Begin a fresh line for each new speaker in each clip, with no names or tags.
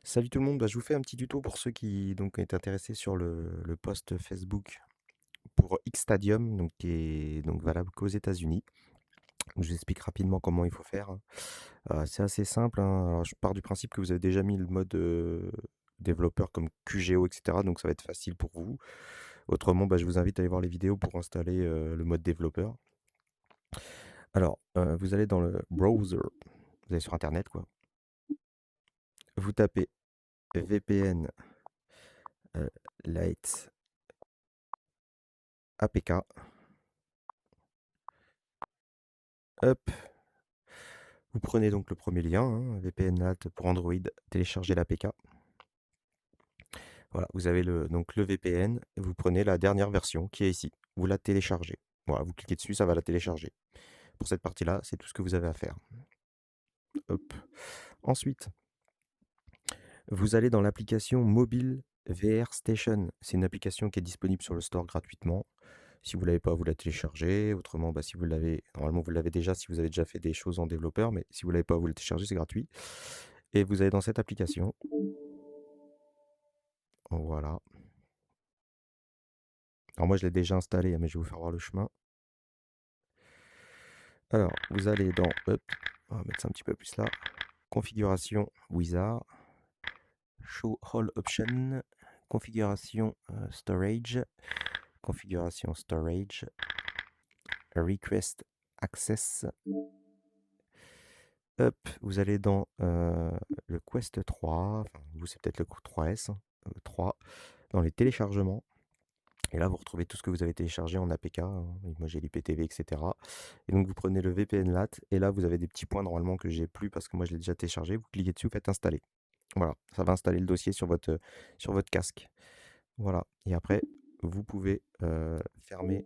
Salut tout le monde, bah, je vous fais un petit tuto pour ceux qui donc est intéressés sur le post Facebook pour Xstadium, donc qui est donc valable qu'aux États-Unis. Je vous explique rapidement comment il faut faire, hein. C'est assez simple, hein. Alors je pars du principe que vous avez déjà mis le mode, développeur comme QGO et cetera, donc ça va être facile pour vous. Autrement, bah, je vous invite à aller voir les vidéos pour installer, le mode développeur. Alors, vous allez dans le browser, vous allez sur internet quoi. Vous tapez VPN, heu, Lite APK. Hop, vous prenez donc le premier lien, hein, VPN-NAT pour Android, téléchargez l'APK. Voilà, vous avez donc le VPN, et vous prenez la dernière version qui est ici. Vous la téléchargez. Voilà, vous cliquez dessus, ça va la télécharger. Pour cette partie-là, c'est tout ce que vous avez à faire. Hop. Ensuite, vous allez dans l'application mobile VR Station. C'est une application qui est disponible sur le store gratuitement. Si vous ne l'avez pas, vous la téléchargez. Autrement, bah, si vous l'avez, normalement vous l'avez déjà si vous avez déjà fait des choses en développeur, mais si vous ne l'avez pas, vous la téléchargez, c'est gratuit. Et vous allez dans cette application. Voilà. Alors moi je l'ai déjà installé, hein, mais je vais vous faire voir le chemin. Alors, vous allez dans, hop, on va mettre ça un petit peu plus là, configuration wizard, show all options, configuration storage, configuration storage, request access. Hop, vous allez dans le Quest 3, enfin, vous c'est peut-être le 3S, hein, 3, dans les téléchargements. Et là, vous retrouvez tout ce que vous avez téléchargé en APK, hein. Moi, j'ai l'IPTV, etc. Et donc, vous prenez le VPN LAT. Et là, vous avez des petits points normalement que j'ai plus parce que moi, je l'ai déjà téléchargé. Vous cliquez dessus, vous faites installer. Voilà, ça va installer le dossier sur votre casque. Voilà. Et après, vous pouvez fermer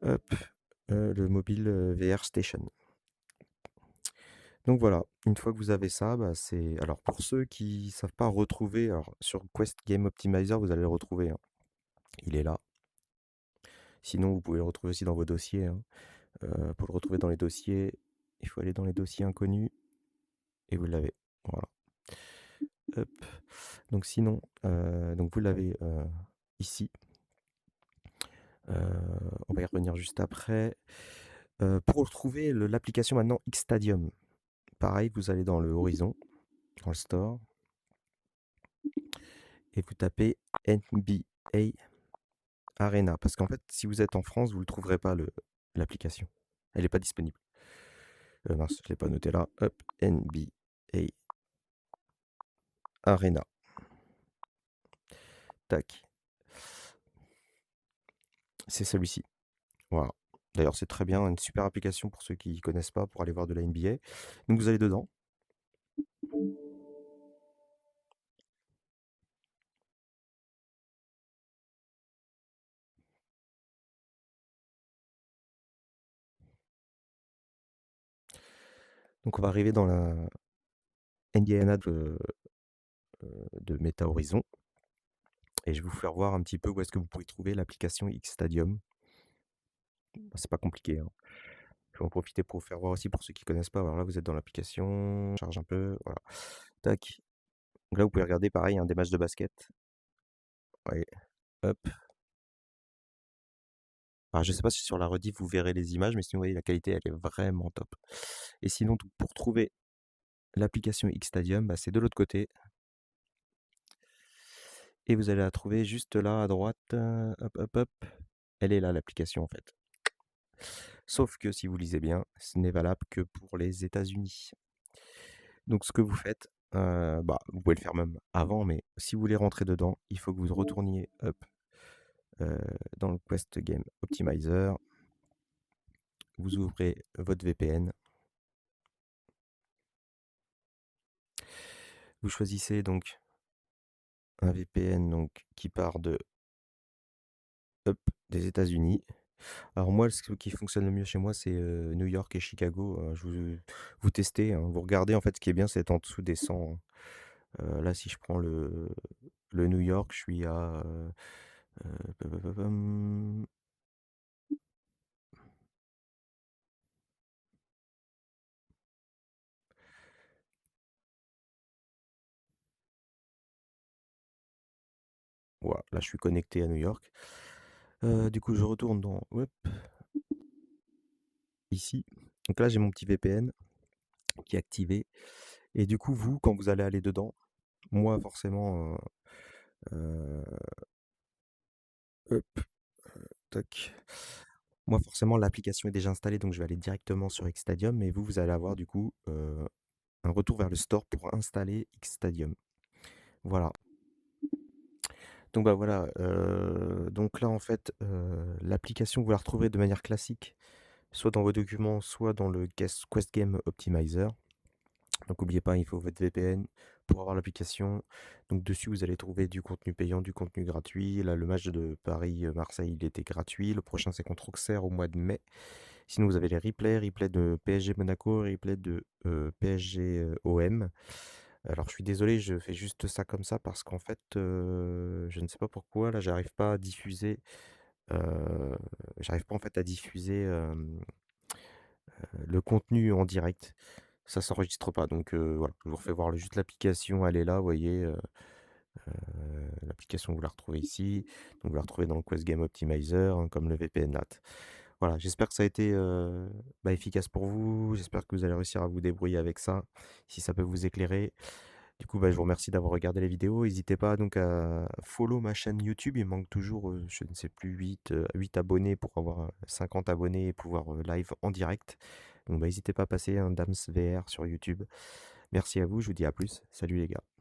hop, le mobile VR Station. Donc voilà, une fois que vous avez ça, bah, c'est. Alors, pour ceux qui ne savent pas retrouver, alors sur Quest Game Optimizer, vous allez le retrouver, hein. Il est là. Sinon, vous pouvez le retrouver aussi dans vos dossiers, hein. Pour le retrouver dans les dossiers, il faut aller dans les dossiers inconnus et vous l'avez. Voilà. Hop. Donc sinon, donc vous l'avez ici. On va y revenir juste après. Pour retrouver l'application maintenant Xstadium, pareil, vous allez dans le horizon, dans le store, et vous tapez NBA Arena. Parce qu'en fait, si vous êtes en France, vous ne trouverez pas l'application. Elle n'est pas disponible. Mince, je ne l'ai pas noté là. Hop, NBA Arena. Tac. C'est celui-ci. Voilà. D'ailleurs, c'est très bien, une super application pour ceux qui ne connaissent pas pour aller voir de la NBA. Donc vous allez dedans. Donc on va arriver dans la NBA Arena de Meta Horizon. Et je vais vous faire voir un petit peu où est-ce que vous pouvez trouver l'application X Stadium. C'est pas compliqué, hein. Je vais en profiter pour vous faire voir aussi pour ceux qui ne connaissent pas. Alors là, vous êtes dans l'application, charge un peu, voilà. Tac. Donc là, vous pouvez regarder pareil, des matchs de basket. Ouais. Hop. Alors, je sais pas si sur la rediff vous verrez les images, mais sinon, vous voyez, la qualité, elle est vraiment top. Et sinon, pour trouver l'application X Stadium, bah, c'est de l'autre côté. Et vous allez la trouver juste là à droite. Hop, hop, hop. Elle est là, l'application, en fait. Sauf que si vous lisez bien, ce n'est valable que pour les États-Unis. Donc, ce que vous faites, bah, vous pouvez le faire même avant, mais si vous voulez rentrer dedans, il faut que vous retourniez hop, euh, dans le Quest Game Optimizer. Vous ouvrez votre VPN. Vous choisissez donc un VPN donc, qui part hop, des États-Unis. Alors moi, ce qui fonctionne le mieux chez moi, c'est New York et Chicago. Vous testez, hein, vous regardez. En fait, ce qui est bien, c'est en dessous des 100, hein. Là, si je prends le New York, je suis à Voilà, là je suis connecté à New York. Du coup je retourne dans hop, ici. Donc là j'ai mon petit VPN qui est activé et du coup vous, quand vous allez aller dedans, moi forcément, heu, hop, tac. Moi forcément l'application est déjà installée donc je vais aller directement sur Xstadium et vous, vous allez avoir du coup, un retour vers le store pour installer Xstadium. Voilà. Donc bah, voilà, donc là en fait, l'application vous la retrouverez de manière classique, soit dans vos documents, soit dans le Quest Game Optimizer. Donc n'oubliez pas, il faut votre VPN pour avoir l'application. Donc dessus, vous allez trouver du contenu payant, du contenu gratuit. Là, le match de Paris-Marseille, il était gratuit. Le prochain, c'est contre Auxerre au mois de mai. Sinon, vous avez les replays de PSG Monaco, replay de PSG OM. Alors, je suis désolé, je fais juste ça comme ça parce qu'en fait, je ne sais pas pourquoi, là, euh, j'arrive pas en fait à diffuser le contenu en direct. Ça s'enregistre pas, donc voilà, je vous refais voir juste l'application, elle est là, vous voyez, l'application vous la retrouvez ici, donc vous la retrouvez dans le Quest Game Optimizer, hein, comme le VPN LAT. Voilà, j'espère que ça a été, bah, efficace pour vous, j'espère que vous allez réussir à vous débrouiller avec ça, si ça peut vous éclairer. Du coup, bah, je vous remercie d'avoir regardé les vidéos. N'hésitez pas donc à follow ma chaîne YouTube. Il manque toujours, je ne sais plus, 8 abonnés pour avoir 50 abonnés et pouvoir live en direct. Donc, bah, n'hésitez pas à passer un Dams VR sur YouTube. Merci à vous, je vous dis à plus. Salut les gars.